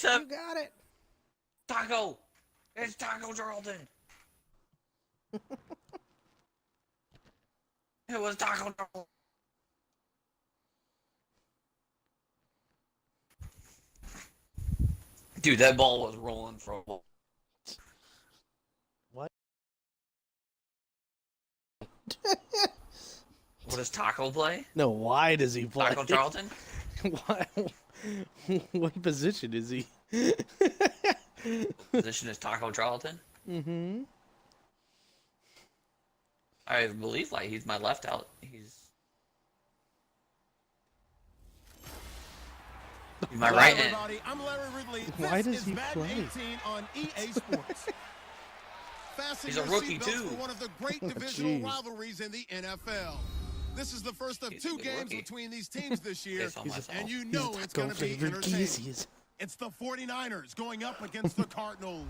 You got it. Taco. It's Taco Charlton. It was Taco Charlton. Dude, that ball was rolling for a ball. What? What does Taco play? No, why does he play? Taco Charlton? Why? What position is he? Position is Taco Charlton? Mm-hmm. I believe like he's my left out. He's my Hello, right end. everybody. I'm Larry Ridley. Why This does is he Madden play? 18 on EA Sports. Fasten He's a your rookie, seatbelts too. for one of the great divisional Jeez. rivalries in the NFL. This is the first of He's a two good games rookie. between these teams this year, Based on myself. and you He's know a it's going to be taco-flavored entertaining. Geezies. It's the 49ers going up against the Cardinals.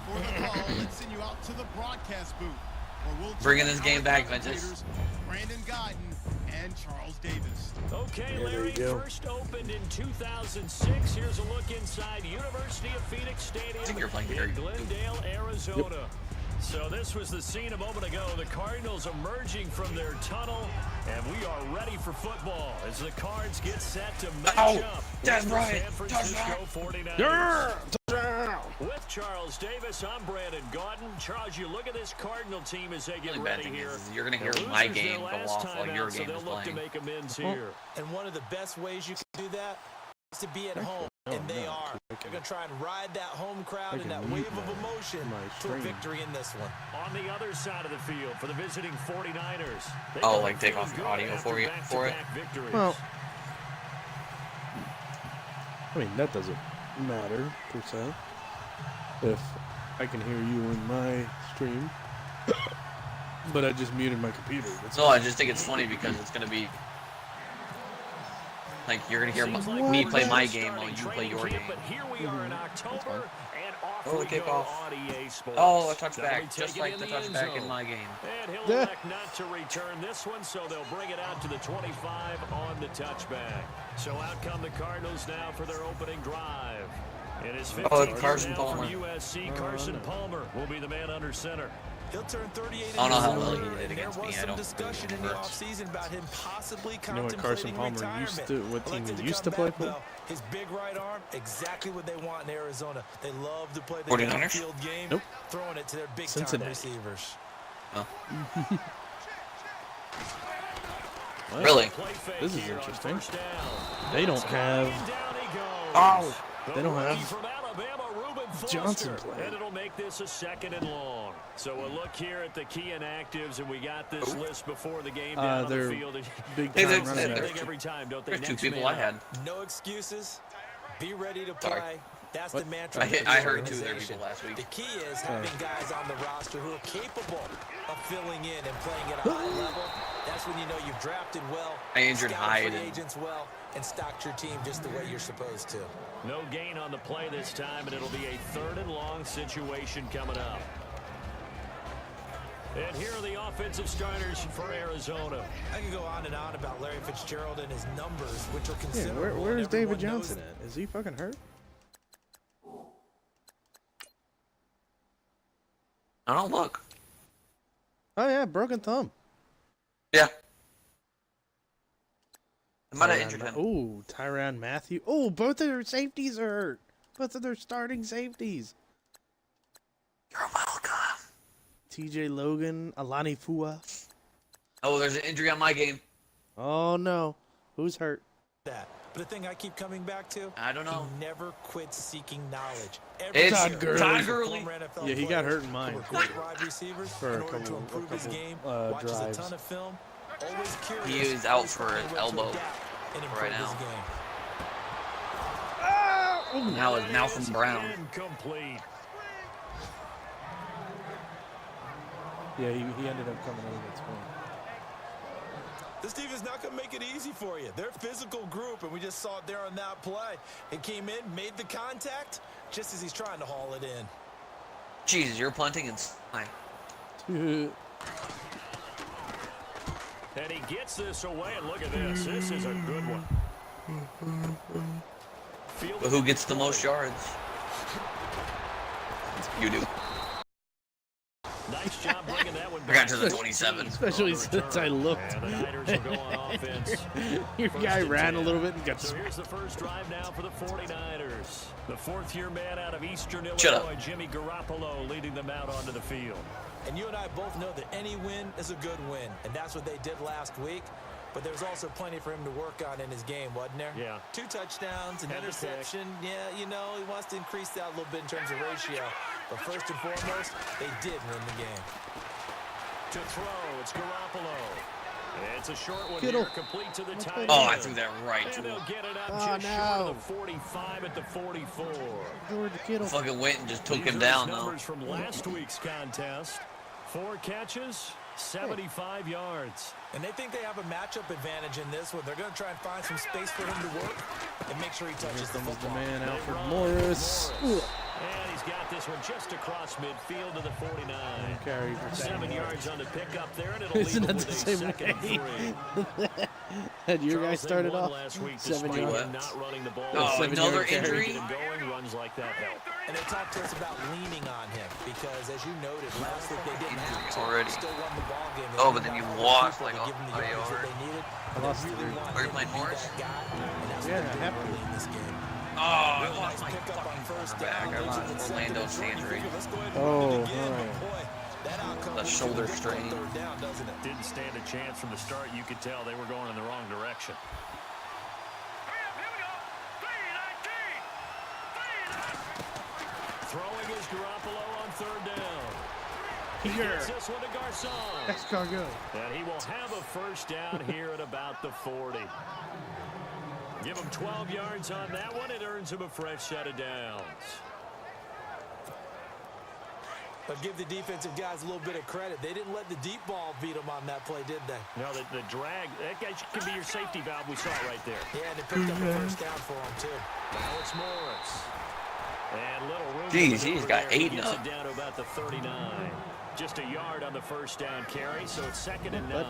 For the call, let's send you out to the broadcast booth, where we'll Bringing join this game our back, commentators, Ventus. Brandon Guyton and Charles Davis. Okay, Yeah, there Larry, you go. first opened in 2006. Here's a look inside University of Phoenix Stadium I think you're playing in very good. Glendale, Arizona. So this was the scene a moment ago. The Cardinals emerging from their tunnel, and we are ready for football as the Cards get set to match up That's with right. the San Francisco 49ers. Touchdown! With Charles Davis, I'm Brandon Gautin. Charles, you look at this Cardinal team as they get The only bad ready thing here. is you're gonna The hear losers my their game go last off time while your out, so game they'll is look to playing. make amends here. And one of the best ways you can do that is to be at home, and they are. They're going to try and ride that home crowd and that wave of emotion to a victory in this one. On the other side of the field for the visiting 49ers. they Oh, come like take feeling off your good audio after for it? back-to-back victories. Well, I mean, that doesn't matter, per se. If I can hear you in my stream. But I just muted my computer. That's No, I just think it's funny because it's gonna be like you're gonna hear me play my game while you play your game. But here we are in October, and off Oh, we kick go off. on EA Sports. Oh, a They'll touchback, be just taking like it the in end touchback in zone. my game. And he'll elect not to return this one, so they'll bring it out to the 25 on the touchback. So out come the Cardinals now for their opening drive. It is 15 Oh, Carson now Palmer. from USC. Carson Palmer will be the man under center. He'll turn 38 in I don't know how well December, he did and there against me. was I some don't discussion really in the remember. offseason about him possibly You know what Carson contemplating Palmer retirement. used to, what team Elected he used come to play back, for? though. His big right arm, exactly what they want in Arizona. They love to play the 49ers? downfield game, Nope. throwing it to their big-time Cincinnati. receivers. Oh. Well, Really? Play fake This is here on interesting. first down. They don't have Down he goes. Oh, they don't The rookie have from Alabama, Reuben Johnson Foster. playing. And it'll make this a second and long. So a look here at the key inactives, and we got this list before the game down on the they're field. big Hey, time there's- running there's back. Think every time, don't they? There's two Next people man I had. up. No excuses. Be ready to Sorry. play. That's What? the mantra. I of hit- this I heard two of their organization. people last week. The key is having guys on the roster who are capable of filling in and playing at a high level. That's when you know you've drafted well, I injured scouted Hyde free and- agents well, and stocked your team just the way you're supposed to. No gain on the play this time, and it'll be a third and long situation coming up. And here are the offensive starters for Arizona. I could go on and on about Larry Fitzgerald and his numbers, which are Yeah, considerable. where's and David everyone knows Johnson at? Is he fucking hurt? I don't look. Oh yeah, broken thumb. Yeah. I might have injured him. Oh, Tyrann Matthew. Oh, both of their safeties are hurt. Both of their starting safeties. You're welcome. TJ Logan, Alani Fua. Oh, there's an injury on my game. Oh no, who's hurt? that. But the thing I keep coming back to, I don't know. he never quits seeking knowledge. It's Todd Gurley. Todd Gurley. Yeah, he got hurt in mine. Who were great wide receivers For a in order to couple- improve his game. Watches drives. a ton of film. Always curious. He is out always for finding his a way to elbow adapt and improve right his now. game. Now it's Malcolm Brown. Incomplete. Yeah, he ended up coming in. That's fine. This team is not going to make it easy for you. They're a physical group, and we just saw it there on that play. He came in, made the contact, just as he's trying to haul it in. Jesus, you're punting and fine. And he gets this away, and look at this. This is a good one. But who gets the most yards? You do. Nice job bringing that one I got back. to the 27. Especially since I looked. And the Niners will go on offense. Your guy First and ran a 10. little bit and got So here's the first drive now for the 49ers. The fourth-year man out of Eastern Shut Illinois, up. Jimmy Garoppolo, leading them out onto the field. And you and I both know that any win is a good win, and that's what they did last week. But there's also plenty for him to work on in his game, wasn't there? Yeah. 2 touchdowns, an And a interception. Yeah, you know, he wants to increase that a little bit in terms of ratio. But first and foremost, they did win the game. To throw, it's Garoppolo. It's a short one Kittle. here, complete to the tight Oh, I end. threw that right And to they'll him. get it up Oh, just short no. of the 45 at the 44. George Kittle. Fucking went and just took These him are down, his though. numbers from last week's contest. 4 catches, 75 yards. And they think they have a matchup advantage in this one. They're going to try and find some space for him to work and make sure he touches the Comes the football. man, They Alfred run. Morris. Ooh. And he's got this one just across midfield to the 49. Carry for 7 yards on the pickup there, and it'll leave Isn't him that with the a same second and way? 3. Had your guy Charles, they started won off last week 7 despite yards. him not running the ball. Oh, 7 another yard carry. injury? Get him going, runs like that help. And they talked to us about leaning on him because, as you noted, last week they didn't have to. Already. Still won the ball game. Oh, but then you lost, like, to give them the a yards that yard. they needed. I But lost they really 3. wanted Are you him playing to be Morris? that guy, and that's Yeah, what they did happy. early in this game. Oh, I Real lost nice my pickup on fucking first cornerback. down. I Leads lost them to Orlando second and short. You Sandry. figure, let's go ahead and Oh, run it again. alright. But boy, that outcome A was shoulder different on strain. third down, doesn't it? Didn't stand a chance from the start. You could tell they were going in the wrong direction. Throwing is Garoppolo on third down. He gets this one to Garcon. Escargot. And he will have a first down here at about the 40. Give him 12 yards on that one. It earns him a fresh set of downs. But give the defensive guys a little bit of credit. They didn't let the deep ball beat them on that play, did they? No, the drag, that guy can be your safety valve. We saw it right there. Yeah, and they picked up a first down for him, too. Now it's Morris. And little room. Jeez, for he's maneuver got there. He 8 gets up. it down to about the 39. Just a yard on the first down carry, so it's 2nd and 9.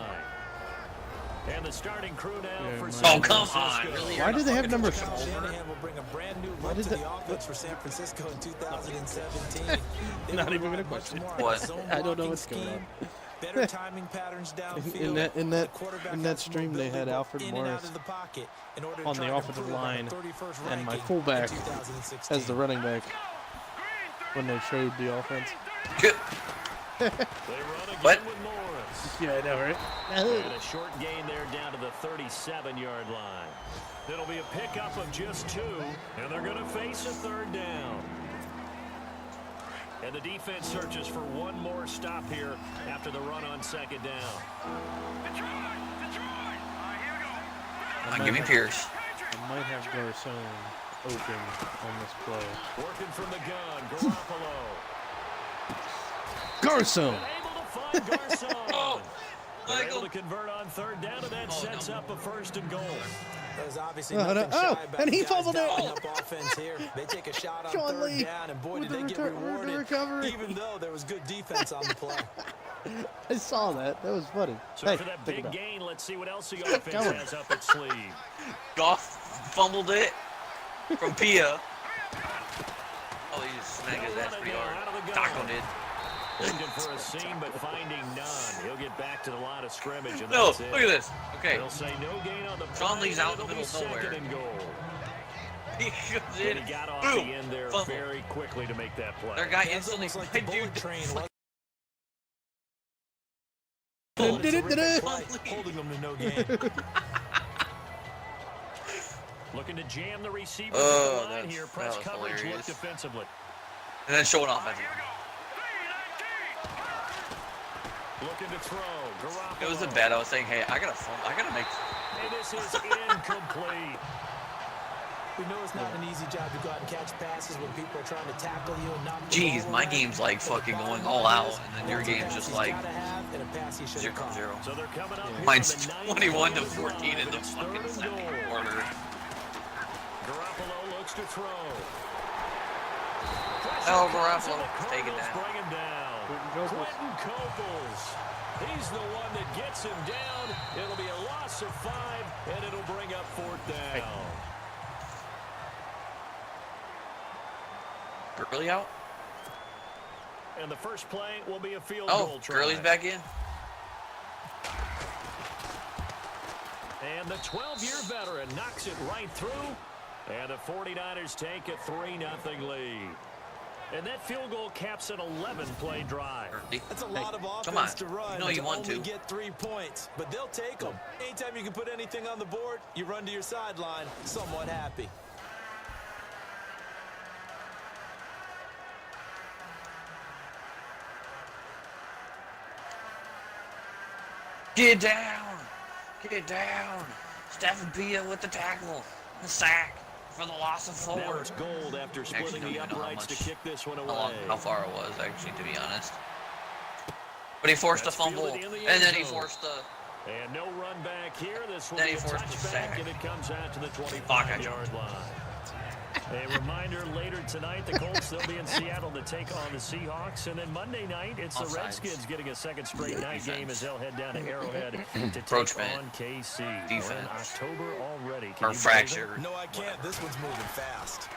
And the starting crew now Yeah, for man. San Oh, come on. Francisco. Really? Why did they have number Kyle 4? Shanahan will bring a brand new Why look did to the- the offense for San Francisco in 2017. They Not will even rely gonna question much it. more on What? a zone I don't know blocking what's going scheme, better timing patterns downfield. In that The quarterback in that has stream, they mobility had both Alfred in and out Morris of the pocket in order to on try the to offensive improve on line the 31st and my ranking fullback in 2016. as the running back when they showed the offense. They run again What? with Morris. Yeah, I know, right? And a short gain there down to the 37-yard line. It'll be a pickup of just 2, and they're going to face a third down. And the defense searches for one more stop here after the run on second down. Give me Pierce. I might have Garcon open on this play. Working from the gun, Garoppolo. Garcon! Able to find Garcon. Oh, They're able Michael. to convert on third down, and that Oh, sets no. up a 1st and goal. There's obviously Oh, nothing no. shy Oh, about and the he guys fumbled it. dialing up offense here. They take a shot on Sean third Lee down, and boy, with did they the get with the rewarded, recovery. even though there was good defense on the play. I saw that. That was funny. So Hey, for that pick it big up. gain, let's see what else the offense Come on. has up its sleeve. Goff fumbled it from Pia. Oh, he just snagged his ass pretty hard. Taco did. Looking for a seam, but finding none. He'll get back to the line of scrimmage, and No, that's look it. at this. Okay, They'll say no gain on the Sean play, Lee's out in the it'll be middle of nowhere. 2nd and goal. he comes And in. he got off Boom. the end there Fumble. very quickly to make that play. Their guy It's instantly. almost like the My bullet dude, train. fucking Did bullet. it, did it. Play, holding them to no gain. Looking to jam the receiver Oh, to the line that's- here. that Press was coverage, look hilarious. defensively. And then showing off. Looking to throw. Garoppolo. It was a bet. I was saying, hey, I gotta make. And this is incomplete. We know it's not an easy job to go out and catch passes when people are trying to tackle you and knock the Jeez, ball my away. game's like But the fucking bottom going all line out, is, and then your that's a game's pass just he's like gotta have and a pass he should have caught. 0-0. So they're coming up here Mine's on the 21 to 9th 14 in the It's fucking 3rd and second goal. quarter. Garoppolo looks to throw. Oh, Pressure comes, Garoppolo and the taking Cardinals that. bring him down. Quentin Coples. He's the one that gets him down. It'll be a loss of 5, and it'll bring up 4th down. Gurley out? And the first play will be a field goal try. Gurley's back in. And the 12-year veteran knocks it right through. And the 49ers take a 3-0 lead. And that field goal caps an 11-play drive. That's a lot of offense to run. You want to only get 3 points, but they'll take them. Anytime you can put anything on the board, you run to your sideline somewhat happy. Get down! Get down! Stephen Pia with the tackle. The sack for the loss of 4. Now it's Gold after splitting the uprights to kick this one away. How far it was, actually, to be honest. But he forced a fumble, and then he forced the... And no run back here. This will Then be he a forced the touchback, sack. and it comes out to the 25-yard line. A reminder, later tonight, the Colts, they'll be in Seattle to take on the Seahawks. And then Monday night, it's the Redskins getting a second straight night game as they'll head down to Arrowhead to take on KC. Defense. We're in October already. Or fracture. No, I can't. This one's moving fast.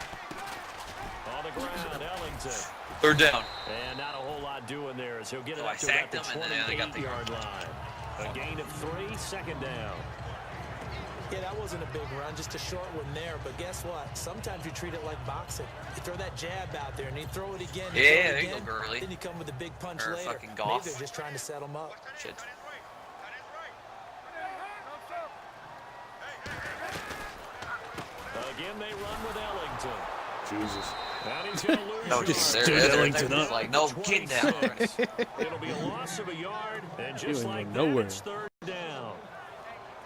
On the ground, Ellington. 3rd down. And not a whole lot doing there as he'll get it I up to about sacked the him, and then I got the 28-yard line. A gain of 3, 2nd down. Yeah, that wasn't a big run, just a short one there. But guess what? Sometimes you treat it like boxing. You throw that jab out there, and you throw it again. Yeah, there you go, Gurley. Then you come with a big punch Or later. fucking Goff. Maybe they're just trying to set them up. Shit. Again, they run with Ellington. Jesus. And he's going to lose No, yards. just stood Ellington up. Like, no, get down. 26. It'll be a loss of a yard, and just ain't like going that, nowhere. it's 3rd down.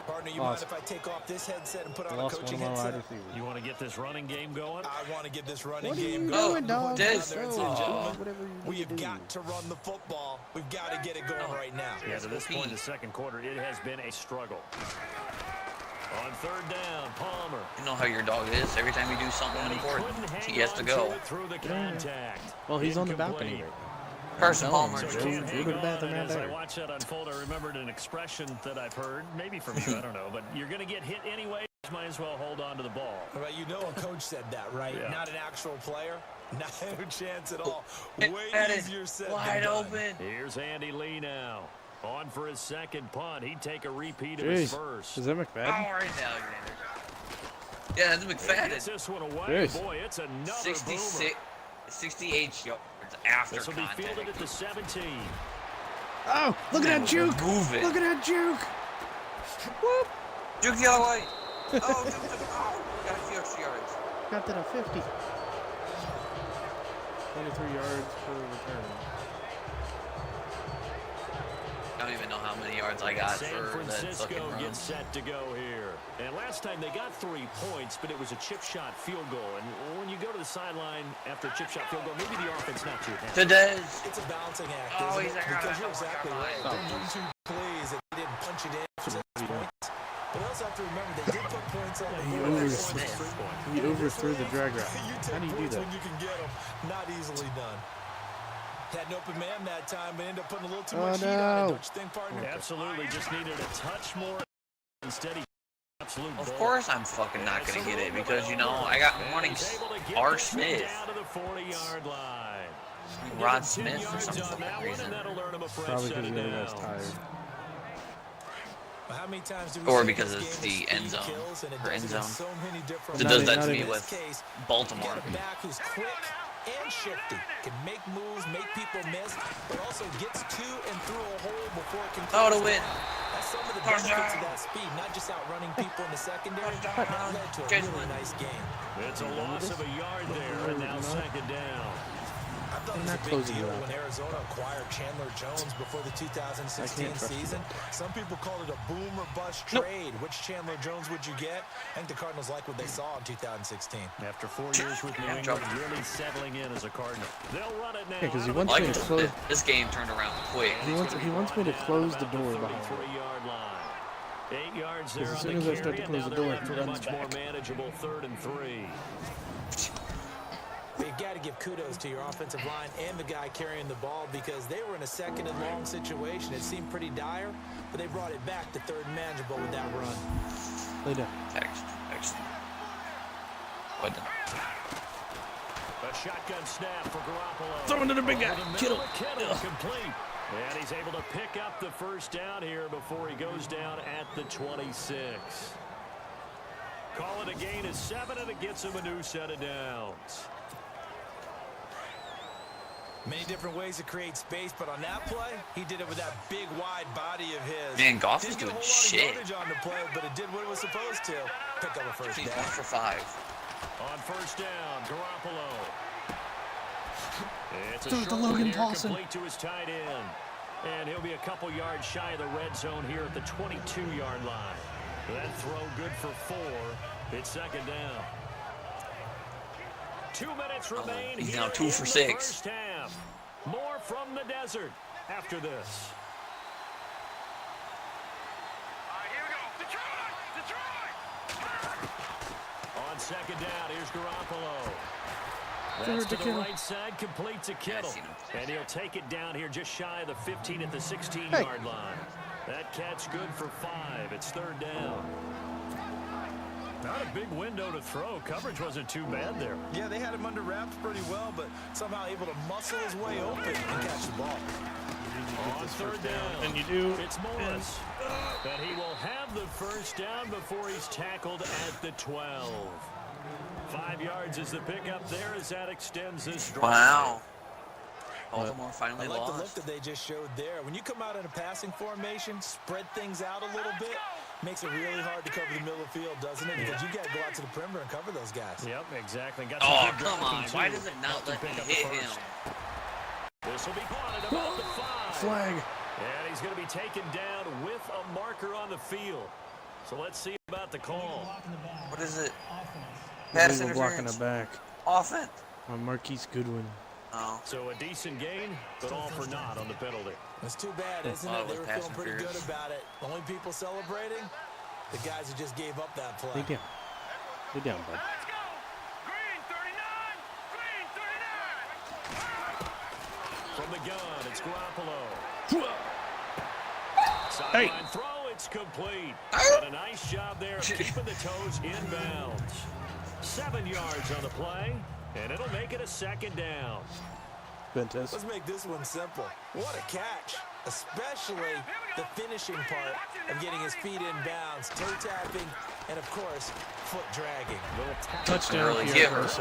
Partner, you mind if I take off this headset and put on a Lost one coaching of my wide headset? receivers. You want to get this running game going? I want to get this running What are game you going. doing, dog? Des. Gentlemen, Whatever you we need have to do. got to run the football. We've got to get it going right now. Yeah, to this point in the second quarter, it has been a struggle. On 3rd down, Palmer. You know how your dog is. Every time you do something And he important, couldn't hang he has to on go. it through the contact. Well, he's on the Incomplete. balcony right now. Carson Palmer. So Go can't to hang the bathroom on, and out as I there. watched that unfold, I remembered an expression that I've heard, maybe from you, I don't know, but you're going to get hit anyway, might as well hold on to the ball. Right, you know a coach said that, right? Yeah. Not an actual player. Not a chance at all. Way Had it easier said wide than done. open. Here's Andy Lee now. On for his second punt. He'd take a repeat of his Jeez. first. Is that Oh, McFadden? right now, Alexander. Yeah, that's He gets McFadden. this one away. Jeez. Boy, it's another 66, boomer. 68 yards after This will be fielded contact. at the 17. Oh, look at that juke! Move it. Look at that juke! Whoop! Juke the other way. Oh, juke the... Oh, got a few extra yards. Got that at 50. 23 yards per return. I don't even know how many yards I got San for that fucking Francisco run. gets set to go here. And last time they got 3 points, but it was a chip shot field goal. And when you go to the sideline after a chip shot field goal, maybe the offense not too happy. Today. It's a balancing act, Oh, isn't he's it? like, Because oh, you're my exactly God. right. They won 2 plays and they didn't punch it in for 6 points. But also have to remember, they did put points on the He board. overthrew the drag route. You take How do you do points that? when you can get them. Not easily done. Had an open man that time, but ended up putting a little too much heat on it. no. Don't you think, partner? Absolutely, just needed a touch more. Instead, he absolute Of ball. course I'm fucking not going to get it because, you know, I got running R. Smith. Down to the 40-yard line. Rod Give him 10 Smith for yards some on fucking that one, reason. and that'll earn him a fresh Probably set because of the other guy's downs. tired. How many times do we Or see because this it's game the end speed zone, kills, and it or does end it in zone. so many different It Not does in- that not to in me In with this case, Baltimore. you got a back who's quick and shifty, can make moves, make people miss, but also gets to and through a hole before it can Oh, to close win. down. That's some of the benefits of that speed, not just outrunning people in the secondary, but that led to a really nice game. It's a loss of a yard there, and now second down. I thought it was not a big closing deal it out. when Arizona acquired Chandler Jones before the 2016 trust you. season. Some people call it a boom or bust trade. Which Chandler Jones would you get? I think the Cardinals like what they saw in 2016. After 4 years with New Yeah, England, trouble. really settling in as a Cardinal. They'll run it now. Yeah, 'cause he out of wants the me Like to gun. close. this game turned around quick. He wants me to close the door behind him. 33-yard line. 8 yards there As on soon the as I start carry, to and close now the they're door, left he with a runs much more back. manageable 3rd and 3. You've got to give kudos to your offensive line and the guy carrying the ball because they were in a second and long situation. It seemed pretty dire, but they brought it back to 3rd and manageable with that run. Lay down. Excellent. Well done. A shotgun snap for Garoppolo. Throw into the big guy. Kittle. Complete. And he's able to pick up the first down here before he goes down at the 26. Call it a gain of 7, and it gets him a new set of downs. Many different ways to create space, but on that play, he did it with that big, wide body of his. Man, Goff is Didn't doing get a whole lot of shit. yardage on the play, but it did what it was supposed to. Pick up a first He's down. 1 for 5. On first down, Garoppolo. It's a Throw it to short Logan one here, Paulson. complete to his tight end. And he'll be a couple yards shy of the red zone here at the 22-yard line. That throw good for 4. It's second down. 2 minutes remain. He's here now 2 for in the 6. first half. More from the desert after this. Here we go. Detroit! On second down, here's Garoppolo. Throw That's it to to the Kittle. right side, complete to Kittle. seen him. And he'll take it down here just shy of the 15 at the 16-yard line. That catch good for 5. It's third down. Not a big window to throw. Coverage wasn't too bad there. Yeah, they had him under wraps pretty well, but somehow able to muscle his way open and catch the ball. On third down. And you do. It's Morris. But he will have the first down before he's tackled at the 12. 5 yards is the pickup there as that extends this drive. Wow. Baltimore I finally like the look lost. that they just showed there. When you come out in a passing formation, spread things out a little bit, makes it really hard to cover the middle of the field, doesn't it? Because you got to go out to the perimeter and cover those guys. Yep, exactly. Got some Oh, good come blocking, on. too, Why does it not to let me pick up the hit first. him? This will be caught at about the 5. Flag. And he's going to be taken down with a marker on the field. So let's see about the call. What is it? Pass Illegal blocking interference. the back Offense. on Marquise Goodwin. Oh. So a decent gain, but all for naught on the penalty. It's too bad, isn't Oh, it? They with were pass feeling pretty good interference. about it. The only people celebrating, the guys who just gave up that play. Lay down. Lay down, bud. Let's go! Green 39! Green 39! From the gun, it's Garoppolo. Hey. Sideline throw, it's complete. And a nice job there of keeping the toes inbounds. 7 yards on the play, and it'll make it a second down. Ventus. Let's make this one simple. What a catch, especially the finishing part of getting his feet in bounds, toe tapping, and of course, foot dragging. Touchdown. Early here give for her. us.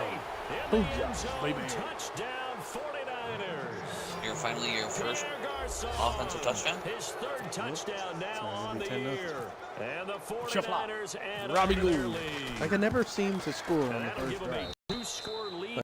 In the end zone, baby. touchdown 49ers. You're finally your first Pierre Garçon, offensive touchdown? His third touchdown now on the 10-0. year. And the Shuffle. 49ers add Robbie on to their Gould. lead. I can never seem to score on And the that'll first give them drive. a 2-score lead.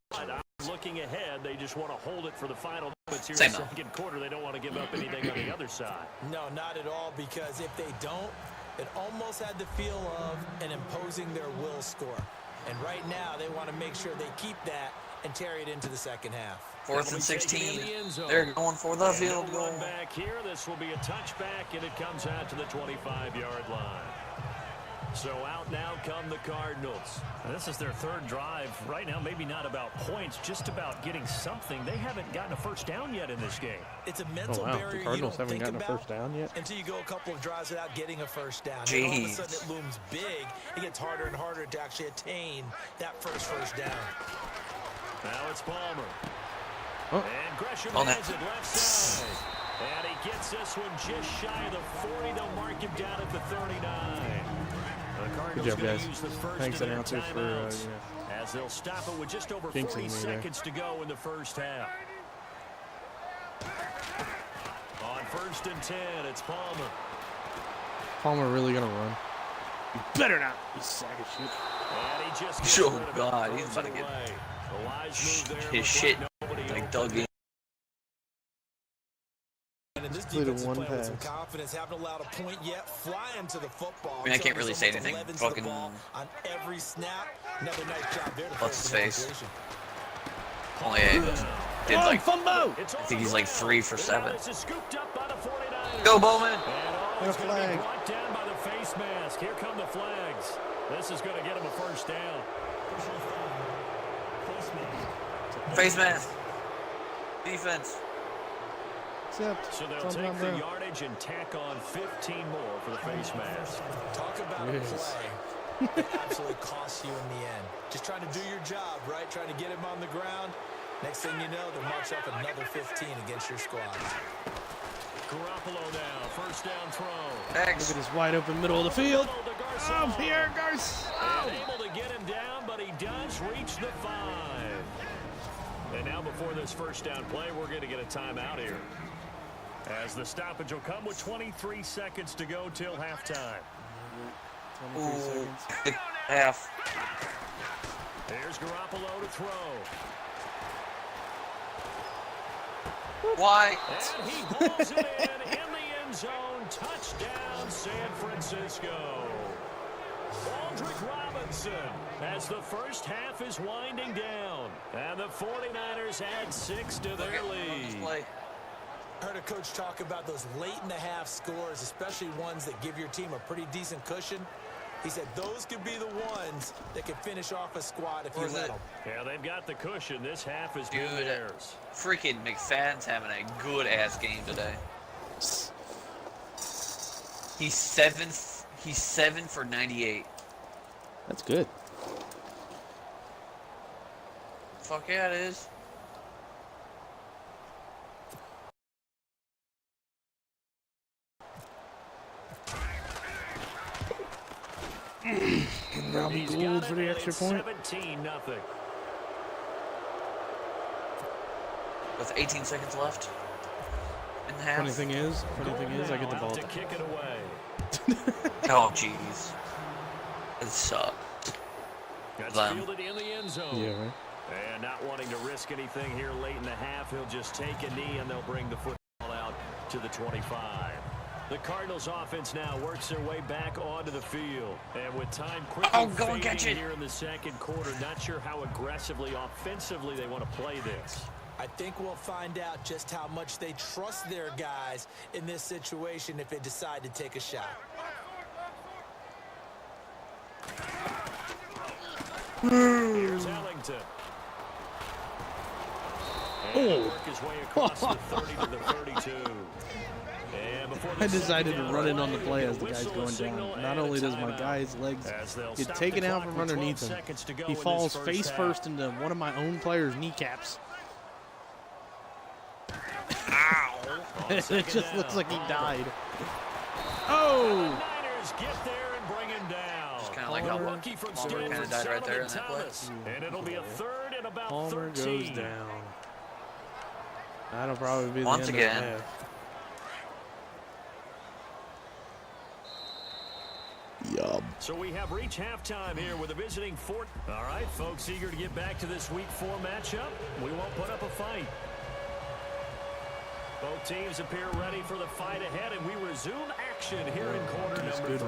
But I'm looking ahead. They just want to hold it for the final moments here in Same the though. second quarter. They don't want to give up anything on the other side. No, not at all, because if they don't, it almost had the feel of an imposing their will score. And right now, they want to make sure they keep that and carry it into the second half. 4th and They'll be taken 16. in the end zone. They're going for the And field they'll run goal. back here. This will be a touchback, and it comes out to the 25-yard line. So out now come the Cardinals. This is their third drive. Right now, maybe not about points, just about getting something. They haven't gotten a first down yet in this game. It's a mental Oh, wow. barrier The you Cardinals don't haven't think gotten a about first down yet? until you go a couple of drives without getting a first down. And all of a Jeez. sudden, it looms big. It gets harder and harder to actually attain that first down. Now it's Palmer. Oh. And Gresham On has it left side. And he gets this one just shy of the 40. They'll mark him down at the 39. The Cardinals job, gonna guys. use the first Thanks, of their announcers, for, timeouts as they'll stop it with just over jinxing 40 me there. seconds to go in the first half. On 1st and 10, it's Palmer. Palmer really gonna run? You better not, you sack of shit. And he just gets Oh, rid of it, God, he's throws about it to get away. The wise move there. his looked shit, nobody like open. dug in. And this Completed defense is one playing with some pass. confidence, haven't allowed a point yet, flying to the football. I mean, I can't really say Almost anything. 11 to the Fucking- ball on every snap. Another nice job there to What's his force the face? integration. Oh, yeah, did like, Fumbo! It's I think he's like 3 for 7. This is scooped up by the 49ers. Go, Bowman! And oh, Got a he's going to be flag. brought down by the face mask. Here come the flags. This is going to get him a first down. Face mask. Defense. Except, So they'll it's on take John the Brown. yardage and tack on 15 more for the face mask. Talk about Yes. a play that absolutely costs you in the end. Just trying to do your job, right? Trying to get him on the ground. Next thing you know, they'll march up another 15 against your squad. Garoppolo now, first down throw. Look at this wide open middle of the field. Oh, Pierre Garcon. And able to get him down, but he does reach the 5. And now before this first down play, we're going to get a timeout here, as the stoppage will come with 23 seconds to go till halftime. 23 seconds. The half. Here's Garoppolo to throw. Why? And he pulls it in the end zone. Touchdown, San Francisco. Aldrick Robinson, as the first half is winding down. And the 49ers add 6 to their lead. Heard a coach talk about those late-in-the-half scores, especially ones that give your team a pretty decent cushion. He said those could be the ones that can finish off a squad if you let them. Yeah, they've got the cushion. This half is been theirs. Freaking McFadden's having a good-ass game today. He's 7 for 98. That's good. Fuck yeah, it is. And Robbie Gould for the extra point. 17-0. With 18 seconds left in the half. Funny thing is, I get the ball. To kick it away. Oh, jeez. It sucked. That's Them. fielded in the end zone. Yeah, right. And not wanting to risk anything here late in the half, he'll just take a knee and they'll bring the football out to the 25. The Cardinals offense now works their way back onto the field. And with time quickly go and catch fading it. here in the second quarter, not sure how aggressively, offensively they want to play this. I think we'll find out just how much they trust their guys in this situation if they decide to take a shot. Here's Ellington. And work his way across the 30 to the 32. And before I decided to run it on the play as the guy's going down. Not only does my guy's legs get taken out from underneath him, he falls face first into one of my own player's kneecaps. Ow. It just looks like he died. Oh! Niners get there and bring him down. Just kind of like how Rookie from Palmer kind of Stanford, died right there in Solomon that play. Thomas. And it'll be a third and about Palmer 13. goes down. That'll probably be the Once end again. of the half. Yup. So we have reached halftime here with a visiting Fort. All right, folks, eager to get back to this Week 4 matchup. We won't put up a fight. Both teams appear ready for the fight ahead, and we resume action here in quarter number 3.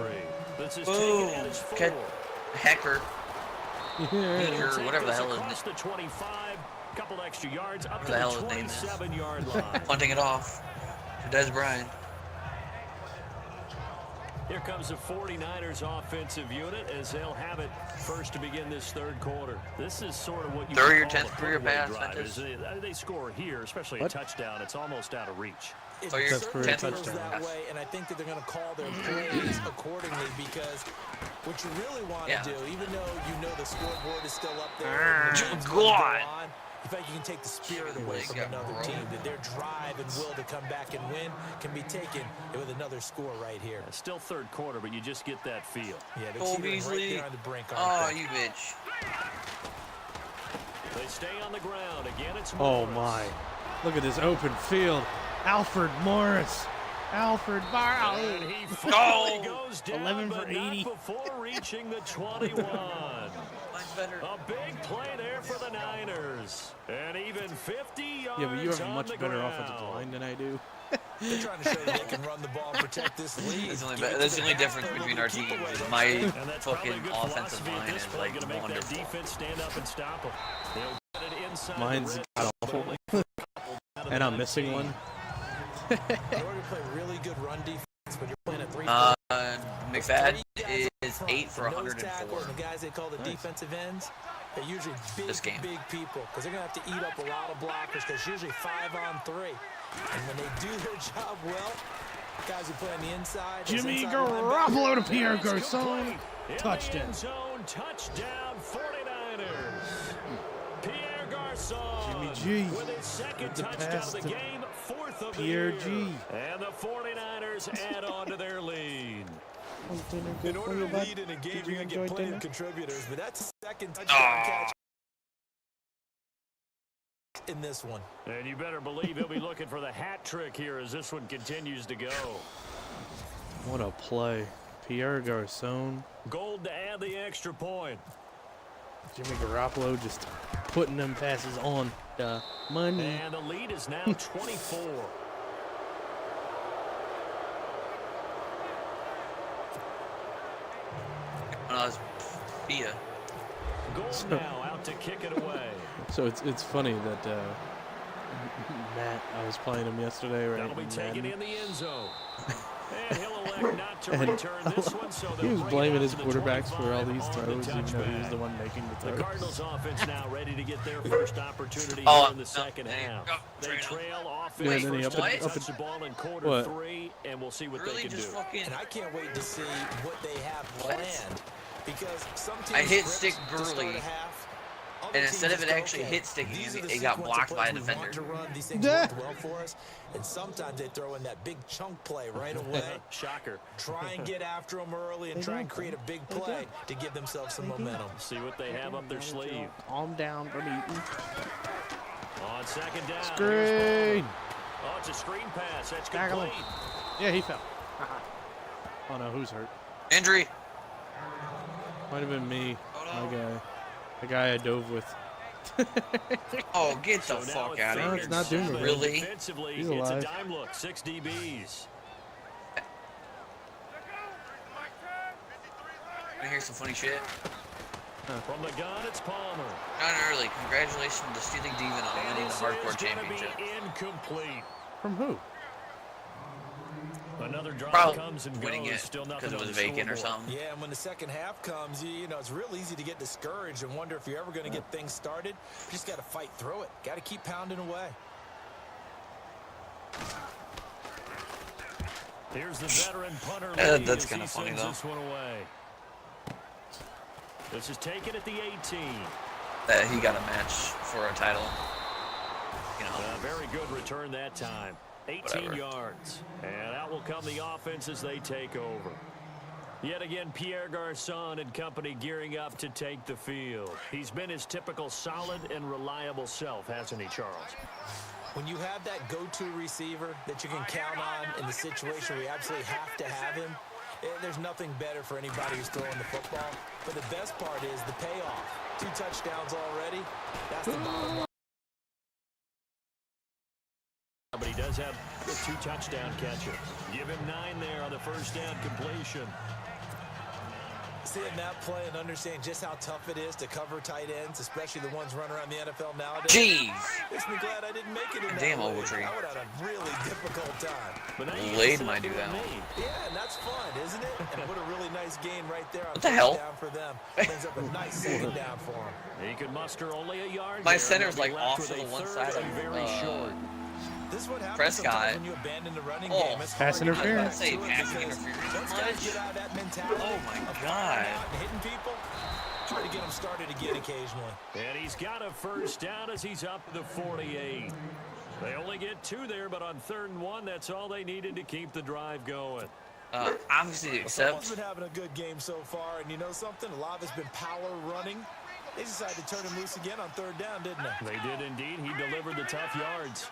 This is Boom. taken as 4. Hecker. Yeah. Hecker, whatever the hell is across the 25, couple extra yards up to the hell the his name is. 27-yard line. Punting it off to Des Bryant. Here comes the 49ers offensive unit as they'll have it first to begin this third quarter. This is sort of what you Third or would call 10th a career put-away pass, drive. that is. They score here, especially What? a touchdown. It's almost out of reach. It So you're certainly 10th feels touchdown. that way, and I think that they're going to call their plays accordingly, because what you really want to Yeah. do, even though you know the scoreboard is still up there, Ah, and the game's gonna go God. on, in fact, you can take the spirit away They from got another rolled. team, that their drive and will to come back and win can be taken with another score right here. Still third quarter, but you just get that feel. Yeah, they're Cole teetering right Beasley. there on the brink. Oh, aren't they? you bitch. They stay on the ground. Again, it's Oh Morris. my. Look at this open field. Alfred Morris. Alfred Morris. And he finally Oh. goes down, 11 for but not 80. before reaching the 21. Mine's better. A big play there for the Niners. And even 50 yards Yeah, but you have a on much the better ground. offensive line than I do. They're trying to show that they can run the ball and protect this lead. That's the only difference between our teams. Is my And that's probably fucking good offensive philosophy at line this is point, like gonna make wonderful. that defense stand up and stop them. They'll get it inside Mine's the red god zone, awful. only for a couple down to And the I'm missing 19. one. In order to play really good run defense, but you're playing a 3 McFadden is 8 for the nose tackle 104. and the guys they call the defensive ends, they're usually This game. big people, because they're going to have to eat up a lot of blockers, because usually 5 on 3. And when they do their job well, Guys who play on the inside. Jimmy Garoppolo to Pierre Garçon. Touchdown. Zone touchdown 49ers. Pierre Garçon Jimmy G with his second with the touchdown pass of the to game, fourth of Pierre the G. year. And the 49ers add on to their lead. In order to lead in a game, you're going to get plenty of contributors, but that's the second touchdown catch in this one. And you better believe he'll be looking for the hat trick here as this one continues to go. What a play. Pierre Garçon. Gold to add the extra point. Jimmy Garoppolo just putting them passes on the money. And the lead is now 24. That's Pia. Gold now out to kick it away. So it's funny that Matt, I was playing him yesterday, right? That'll be taken in the end zone. And he'll elect not to And return this one, so he was they'll bring it blaming out his to the quarterbacks for all 25 these on the throws, even though he was the touchback. one making the The throws. Cardinals offense now ready to get their first opportunity Oh, here in the second half. no, They trail Yeah, offense and then he first up time and- they up touch and- the ball in quarter What? 3, and we'll see what Really they can just do. fucking. And I can't wait to see what they have What? planned. Because some teams I hit script stick to start Gurley, a half, other and instead teams of it go, actually okay, hit sticking, these are the it got sequence of blocked by a plays we want defender. to run. These things Yeah. work well for us. And sometimes they throw in that big chunk play right away. Shocker. Try and get after them early and try and create a big play to give themselves some momentum. See what they have up their sleeve. Calm down from eating. On second down. Screen. Oh, it's a screen pass. That's Tackle him. complete. Yeah, he fell. Oh no, who's hurt? Injury. Might have been me. Oh, My guy. The guy I dove with. Oh, get the So now fuck it's out No, of it's here. not doing it. Really? Defensively, He's it's a alive. dime look. 6 DBs. I hear some funny shit. From the gun, it's Palmer. Not early. Congratulations to Stealing Demon on And winning the this hardcore is gonna be championship. incomplete. From who? Another drive Probably comes and winning goes. it Still nothing because it on was the vacant or scoreboard. something. Yeah, and when the second half comes, you know, it's real easy to get discouraged and wonder if you're ever going to get things started. You just got to fight through it. Got to keep pounding away. Here's the veteran punter. That's lead as kinda he funny, sends though. This one away. This is taken at the 18. That he got a match for a title. You know. Very good return that time. 18 Whatever. yards. And out will come the offense as they take over. Yet again, Pierre Garçon and company gearing up to take the field. He's been his typical solid and reliable self, hasn't he, Charles? When you have that go-to receiver that you can count on in the situation where you absolutely have to have him, there's nothing better for anybody who's throwing the football. But the best part is the payoff. 2 touchdowns already. That's the bottom line. But he does have the 2 touchdown catches. Give him 9 there on the first down completion. Seeing that play and understand just how tough it is to cover tight ends, especially the ones running around the NFL nowadays. Jeez. Makes me glad I didn't make it in Damn that league. Ogletree. I would have had a really difficult time. But now you Laid get might do something that with one. me. Yeah, and that's fun, isn't it? And what a really nice game right there on What the first hell? down for them. Brings up a nice second down for them. He could muster only a yard. My there, and center's they'll be like left off to with the a one third side and of very short. This is what happens Prescott. sometimes when you abandon the running Oh. game. It's Pass hard to get interference. back Say to it passing because interference once guys much? get out of that mentality Oh my of God. firing out and hitting people, hard to get them started again occasionally. And he's got a first down as he's up to the 48. They only get 2 there, but on 3rd and 1, that's all they needed to keep the drive going. Obviously, Someone's except been having a good game so far, and you know something? A lot of it's been power running. They decided to turn him loose again on 3rd down, didn't they? They did indeed. He delivered the tough yards.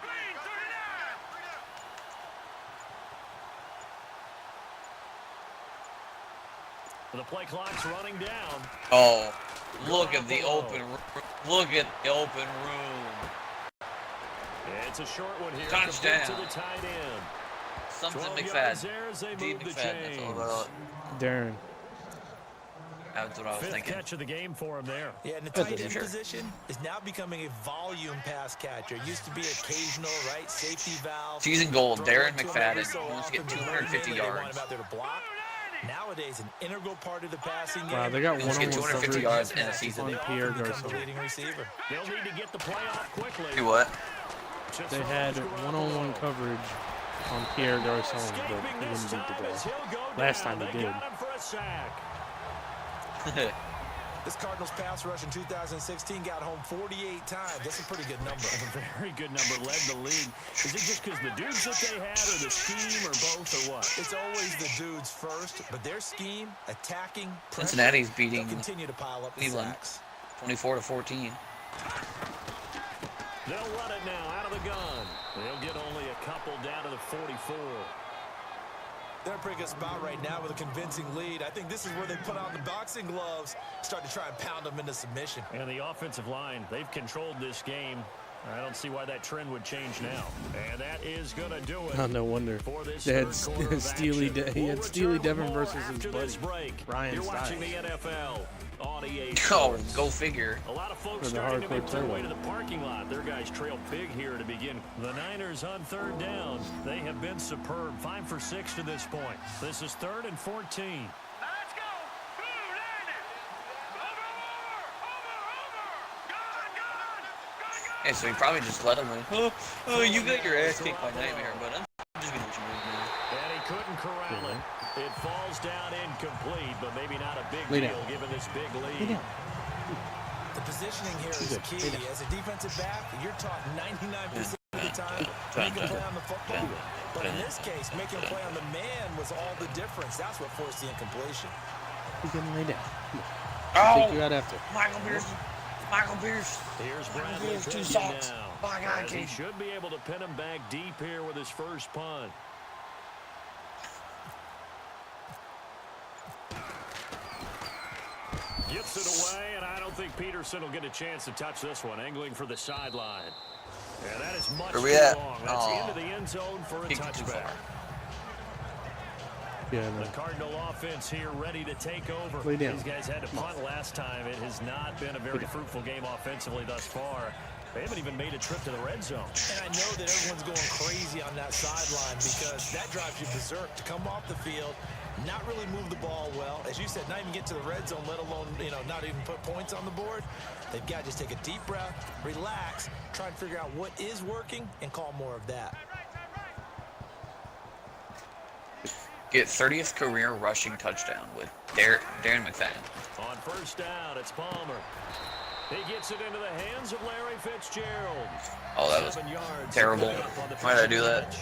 The play clock's running down. oh, look at the open room. Look at the open room. It's a short one here. Touchdown. Complete to the tight end. Something 12 McFadden. yards there as they D move the McFadden. That's chains. all Darren. that's what I was 5th thinking. catch of the game for him there. Yeah, and the That's tight it, end sure. position is now becoming a volume pass catcher. It used to be occasional, right? Safety valve. She's in gold. Throw Darren it to him McFadden, every so who wants to get often, but 250 they want him yards. out there to block. Nowadays, an integral part of the passing game. Wow, they got He wants to get one-on-one 250 coverage yards in a Passes, season. and on they Pierre often become the Garçon. leading receiver. They'll need to get the play off quickly. Do what? Just They for had Garoppolo. one-on-one coverage on Pierre Garçon, but he wouldn't beat the guy. Last time he did. This Cardinals pass rush in 2016 got home 48 times. That's a pretty good number. A very good number. Led the league. Is it just because the dudes that they had, or the scheme, or both, or what? It's always the dudes first, but their scheme, attacking, pressure, Cincinnati's beating continue to pile up the Cleveland sacks. 24-14. They'll run it now out of the gun. They'll get only a couple down to the 44. They're in a pretty good spot right now with a convincing lead. I think this is where they put on the boxing gloves, start to try and pound them into submission. And the offensive line, they've controlled this game. I don't see why that trend would change now. And that is going to do it. Oh, no wonder. They had Steely Devin versus his buddy, Ryan You're watching the Stiles. NFL on EA Oh, Sports. go figure. A lot of folks For the starting to hardcore make their way to turbo. the parking lot. Their guys trail big here to begin. The Niners on third down. They have been superb. 5 for 6 to this point. This is 3rd and 14. Hey, so he probably just let him win. Oh, you got your ass kicked by Nightmare, but I'm just going to let you move now. And he couldn't corral it. It falls down incomplete, but maybe not a big Lay deal down. given this big Lay lead. down. The positioning here is Good. key. As a defensive back, you're taught 99% of the time to make a play on the football. But in this case, making a play on the man was all the difference. That's what forced the incompletion. You can lay down. Oh, Take you out after. Michael Pierce. Michael Pierce. Here's Bradley Here's two Pinion socks. now. By God, As he King. should be able to pin him back deep here with his first punt. Gets it away, and I don't think Peterson will get a chance to touch this one. Angling for the sideline. And that is much Where we too at? long. That's Oh. into the end zone for a Kicked it too touchback. far. Yeah, The no. Cardinal offense here ready to take over. Lay down. These guys had to punt last time. It has not been a very fruitful game offensively thus far. They haven't even made a trip to the red zone. And I know that everyone's going crazy on that sideline because that drives you berserk to come off the field, not really move the ball well. As you said, not even get to the red zone, let alone, not even put points on the board. They've got to just take a deep breath, relax, try and figure out what is working, and call more of that. Get 30th career rushing touchdown with Darren McFadden. On first down, it's Palmer. He gets it into the hands of Larry Fitzgerald. Oh, that was 7 yards. terrible. Why did I do that?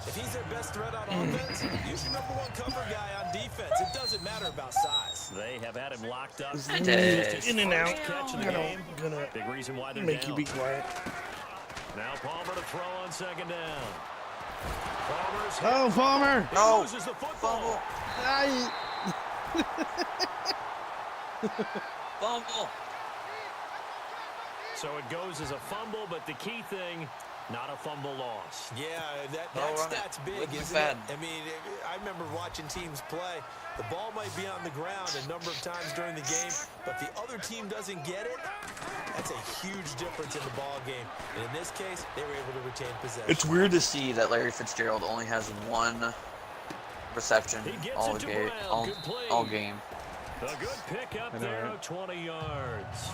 If he's their best threat on offense, use your number one cover guy on defense. It doesn't matter about size. They have had him locked up. In and out. Catch of the game. Big reason why they're Make down. you be quiet. Now Palmer to throw on second down. Palmer's hit. Oh, Palmer! He No. loses the football. Fumble. So it goes as a fumble, but the key thing, not a fumble loss. Yeah, that All right. stat's big, With isn't it? McFadden. I mean, I remember watching teams play. The ball might be on the ground a number of times during the game, but the other team doesn't get it. That's a huge difference in the ball game. And in this case, they were able to retain possession. It's weird to see that Larry Fitzgerald only has one reception He gets all it to game. Brown. Good play. All game. A good pickup there of 20 yards.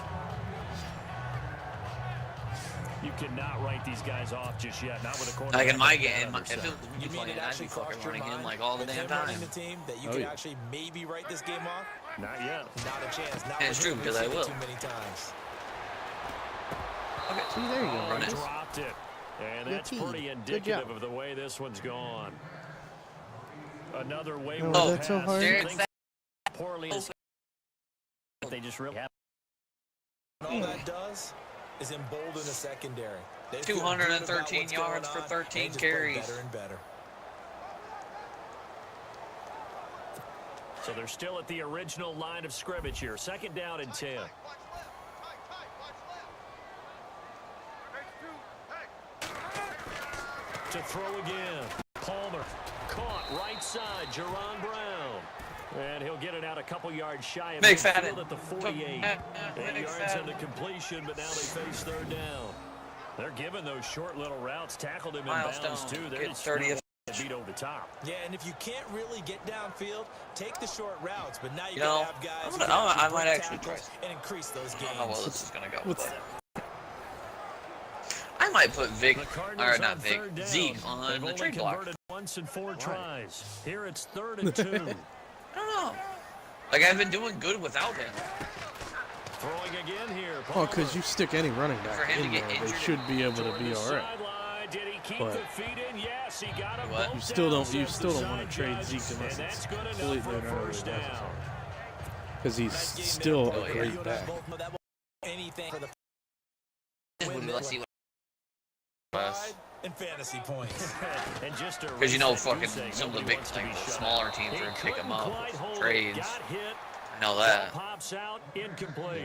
You cannot write these guys off just yet. Not with a corner. Like in my on the game, other if side. it was me You mean playing, it I'd actually be fucking crossed your running in mind like all the with damn him running time. the team that you Oh, could yeah. actually maybe write this game off? Not yet. Not a chance. Not And it's with him. true, because We've I seen it will. too many times. Okay. See, there you go. Run it. Dropped it. And Good that's team. pretty Good indicative job. of the way this one's gone. Another way Oh, that's so pass. hard. Darren Things poorly as they just really have. All that does is embolden a secondary. They feel good about 213 what's going yards for on, 13 and just play carries. Better and better. So they're still at the original line of scrimmage here. Second down and 10. To throw again. Palmer caught right side. Jerron Brown. And he'll get it out a couple yards shy of McFadden. midfield at the 48. 8 yards on the completion, but now they face third down. They're giving those short little routes. Tackled him in bounds, Milestone. too. They're Get just 30th. beat over the top. Yeah, and if you can't really get downfield, take the short routes. But now you You gotta know, have guys I'm who gonna- can I might break actually tackles try. and increase those I gains. don't know where this is gonna go. What's But I might put Vic, The or Cardinals not on Vic, third down. Zeke on They've the only trade block. converted once in 4 tries. Here it's 3rd and 2. I don't know. Like, I've been doing good without him. Throwing again here. Oh, because you stick any running For back him in to get there, they injured should be able to Toward be the all right. sideline. Did he keep But the feet in? Yes, he got him What? both You still down, don't. You says still the don't want side to trade judge, Zeke unless and it's that's good enough completely for a and utterly first down. necessary. Because he's still a great back. Anything for the Let's see what. and fantasy points. And just to Because you know, reset fucking Goose egg, some of the nobody big, wants to like, be the shut smaller out. teams He are gonna pick him couldn't up quite with hold it. trades. Got hit. I know that. Ball pops out, incomplete.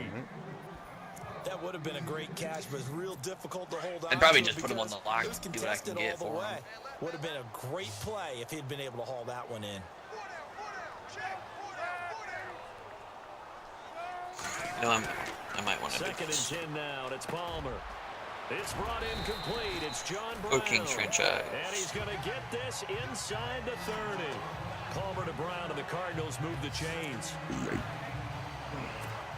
That would have been a great catch, but it's real difficult to hold on. I'd probably to just put him on the because lock it was and do what I can contested get all the for him. way. Would have been a great play if he'd been able to haul that one in. You know, I might want to do 2nd this. and 10 now, and it's Palmer. It's brought in complete. It's John Brown. King's franchise. And he's going to get this inside the 30. Palmer to Brown, and the Cardinals move the chains.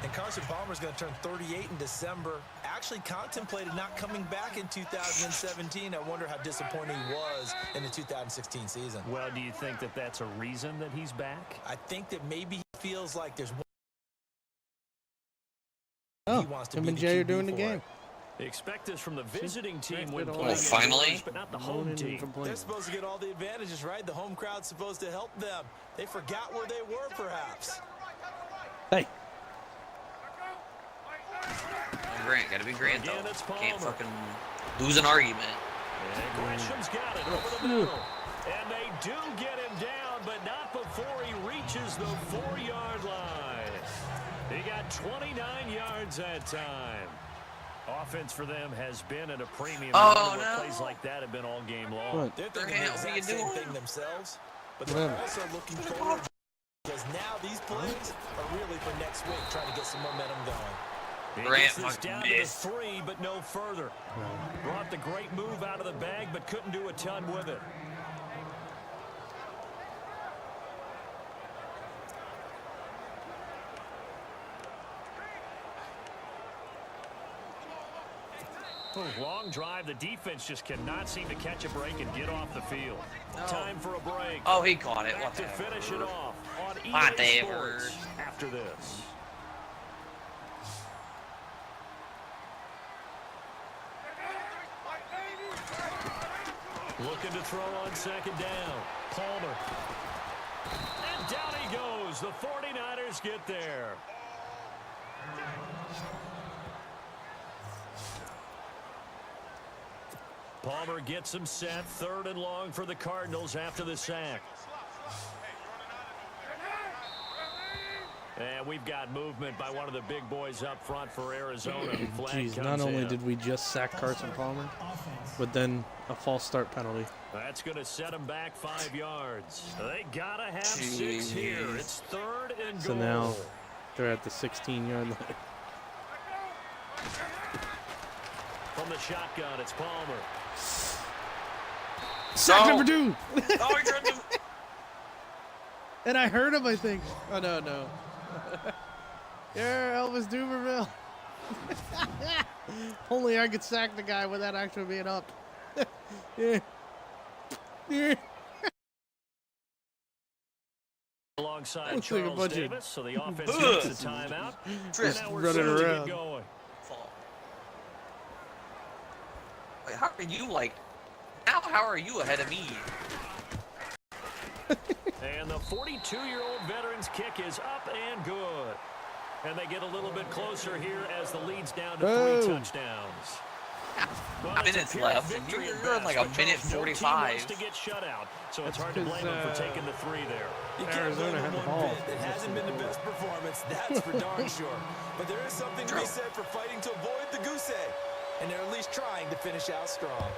And Carson Palmer's going to turn 38 in December. Actually contemplated not coming back in 2017. I wonder how disappointing he was in the 2016 season. Well, do you think that that's a reason that he's back? I think that maybe he feels like there's one. Oh, He wants to him be and the Jay are QB doing the for game. it. Expect this from the visiting team when Oh, playing finally? indoors, but not the home Moaning and team. complaining. They're supposed to get all the advantages, right? The home crowd's supposed to help them. They forgot where they were, perhaps. Hey, Grant, gotta be Grant Again, though. it's Can't Palmer. fucking lose an argument. And Gresham's got it over the middle. And they do get him down, but not before he reaches the 4-yard line. He got 29 yards that time. Offense for them has been at a premium. Oh, Remember what no. Plays like that have been all game long. what? They're thinking Grant, the what are you exact same doing? thing themselves, but they're Whatever. also looking forward because now these plays are really for next week, trying to get some momentum going. He Grant gets this must down to the miss. 3, but no further. Brought the great move out of the bag, but couldn't do a ton with it. Long drive. The defense just cannot seem to catch a break and get off the field. No. Time for a break. Oh, he caught it. Back What to the finish it off on EA Whatever. Sports after this. Looking to throw on 2nd down. Palmer. And down he goes. The 49ers get there. Palmer gets him set. 3rd and long for the Cardinals after the sack. And we've got movement by one of the big boys up front for Arizona. Flag Jeez, comes not only in. did we just sack Carson Palmer, but then a false start penalty. That's going to set them back 5 yards. They got to have 6 here. It's 3rd and goal. So now they're at the 16-yard line. From the shotgun, it's Palmer. Sack No. number 2! Oh, he tried to. And I heard him, I think. Oh, no. Yeah, Elvis Duberville. Only I could sack the guy without actually being up. Yeah. Alongside Looks like a Charles bunch of- Davis, so the offense gets the timeout. Just And now we're running slowly around. going. Wait, how are you like? Now, how are you ahead of me? And the 42-year-old veteran's kick is up and good. And they get a little bit closer here as the lead's down to 3 Boom. touchdowns. Well, it's a Minutes Pyrrhic left, and victory you're at in like best, a but minute Charles, no team 45. wants to get shut out, so it's That's hard to blame them for 'cause, taking the 3 there. You can't Arizona blame had them the one ball. bit. It hasn't been the best performance, that's for darn sure. But there is something to be said for fighting to avoid the goose egg. And they're at least trying to finish out strong.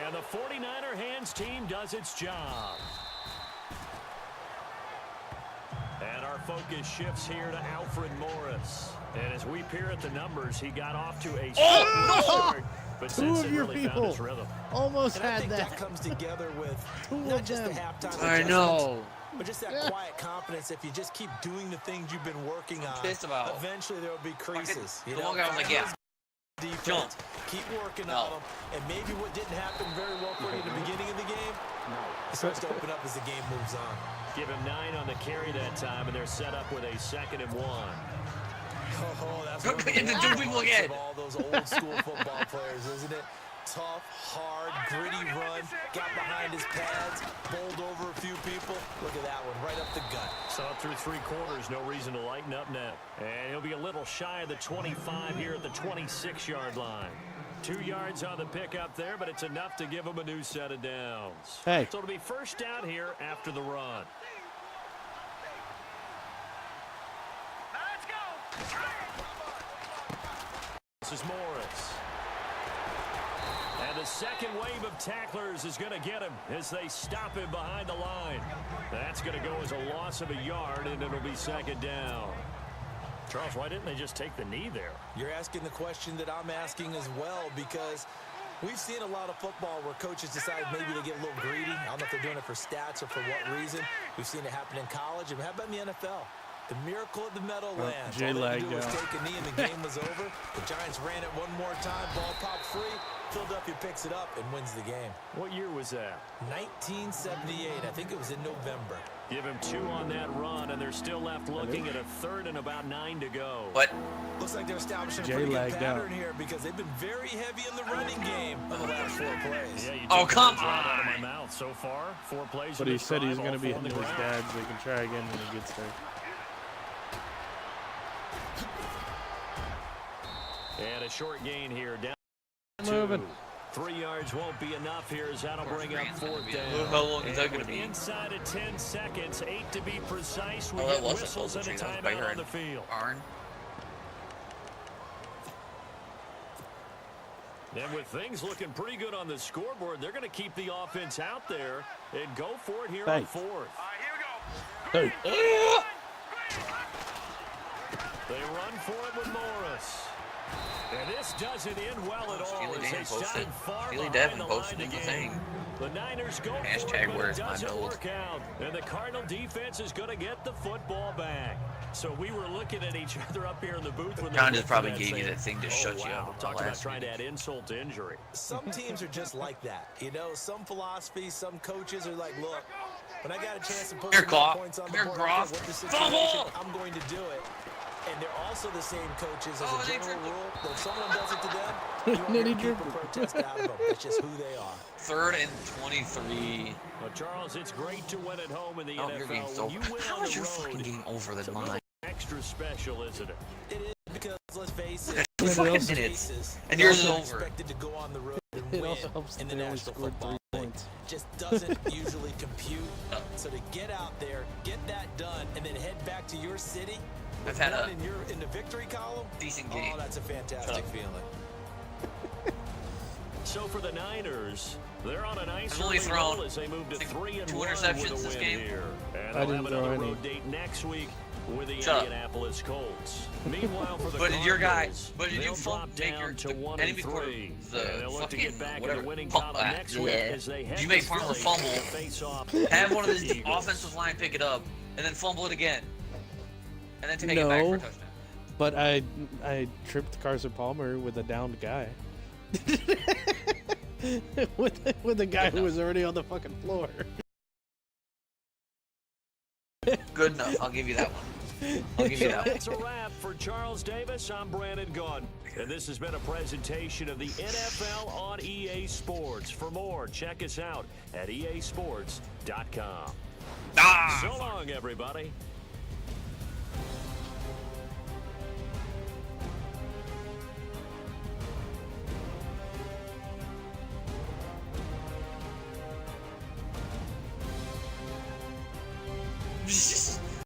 And the 49er hands team does its job. And our focus shifts here to Alfred Morris. And as we peer at the numbers, he got off to a start, but Two since of it your really found people his rhythm. almost And I had think that. that comes together with Two not of just the them. halftime I adjustments, know. but just that quiet confidence. If you just keep doing the things you've been working on, pissed about. eventually there will be creases. The one guy was like, yeah, defense, jump. Keep working on them. And maybe what didn't happen very well for you in the beginning of the game, it starts to open up as the game moves on. Give him 9 on the carry that time, and they're set up with a 2nd and 1. Oh, that's Go get the 2 people again. Of all those old school football players, isn't it? Tough, hard, gritty run, got behind his pads, bowled over a few people. Look at that one, right up the gut. Saw through 3 quarters, no reason to lighten up now. And he'll be a little shy of the 25 here at the 26-yard line. 2 yards on the pickup there, but it's enough to give him a new set of downs. Hey. So it'll be first down here after the run. This is Morris. And the second wave of tacklers is going to get him as they stop him behind the line. That's going to go as a loss of a yard, and it'll be 2nd down. Charles, why didn't they just take the knee there? You're asking the question that I'm asking as well, because we've seen a lot of football where coaches decide maybe to get a little greedy. I don't know if they're doing it for stats or for what reason. We've seen it happen in college. And how about in the NFL? The miracle of the Meadowlands. Jay All they had to do lagged was out. take a knee and the game was over. The Giants ran it one more time. Ball popped free. Philadelphia picks it up and wins the game. What year was that? 1978. I think it was in November. Give him 2 on that run, and they're still left looking at a 3rd and about 9 to go. What? Looks like they're establishing a Jay pretty good lagged out. pattern here because they've been very heavy in the running game in the last 4 plays. Yeah, you Oh, took the come words right out of my on. mouth so far. 4 plays. But in he this said he's drive, going all to be fall on hitting the his ground. dad so he can try again when he gets there. And a short gain here. Down Moving. 3 yards won't be enough here as that'll bring up 4th down. How long is that And gonna with be? Inside of 10 seconds, 8 to be precise. We Oh, get that wasn't whistles and a poultry, that was timeout on the field. Barn. And with things looking pretty good on the scoreboard, they're going to keep the offense out there and go for it here on Thanks. 4th. Hey. They run for it with Morris. And this doesn't end well at all Steely as Dan they start posted. far Steely behind Devin the posted line the again. thing. The Niners go Hashtag for it, but where's it my doesn't build? work out. And the Cardinal defense is going to get the football back. So we were looking at each other up here in the booth when John they just looked at probably that gave you saying, that thing to "Oh, shut you wow." up. Talk about last trying to minute. add insult to injury. Some teams are just like that. You know, some philosophies, some coaches are like, look, when I got a chance to put Here, some more Goff. points on Come the here, board, Goff. what the situation, Fumble! I'm going to do it. And they're also the same coaches as Oh, a they general tripped him. rule that if someone does it to them, you won't Then he hear people tripped protest out of them. That's just who they are. 3rd and 23. Well, Charles, it's great to win at home in the Oh, your game's NFL. When you over. win How on is the your road, fucking game over it's than a little mine? extra special, isn't it? It is because, let's face it, Two fucking also- minutes. And yours is they're over. expected to go on the road and It win also helps in that the they only National scored Football 3 League. points. Just doesn't usually compute. So to get out there, get that done, and then head back to your city, I've had done a in the victory column. decent game. Oh, that's a fantastic feeling. So for the Niners, they're on a nice I've only early thrown, roll as they move to I think, 3 and 2 1 interceptions with a this win game. here. And I they'll have didn't throw another any. road date next week with the Shut up. Indianapolis Colts. Meanwhile, for the But did your guy? Cardinals, But did you they'll fucking drop make down your to the 1 enemy and quarter 3. the And they'll look to get fucking back in whatever the winning pump column next week as they head Did you make to Farmer Philly fumble? to face off Have one of the the Eagles. offensive line pick it up and then fumble it again, and then take it back for No. a touchdown. But I tripped Carson Palmer with a downed guy. with a guy who was already on the fucking floor. Good enough. I'll give you that one. I'll give you that one. That's a wrap for Charles Davis. I'm Brandon Gunn. And this has been a presentation of the NFL on EA Sports. For more, check us out at easports.com. So long, everybody.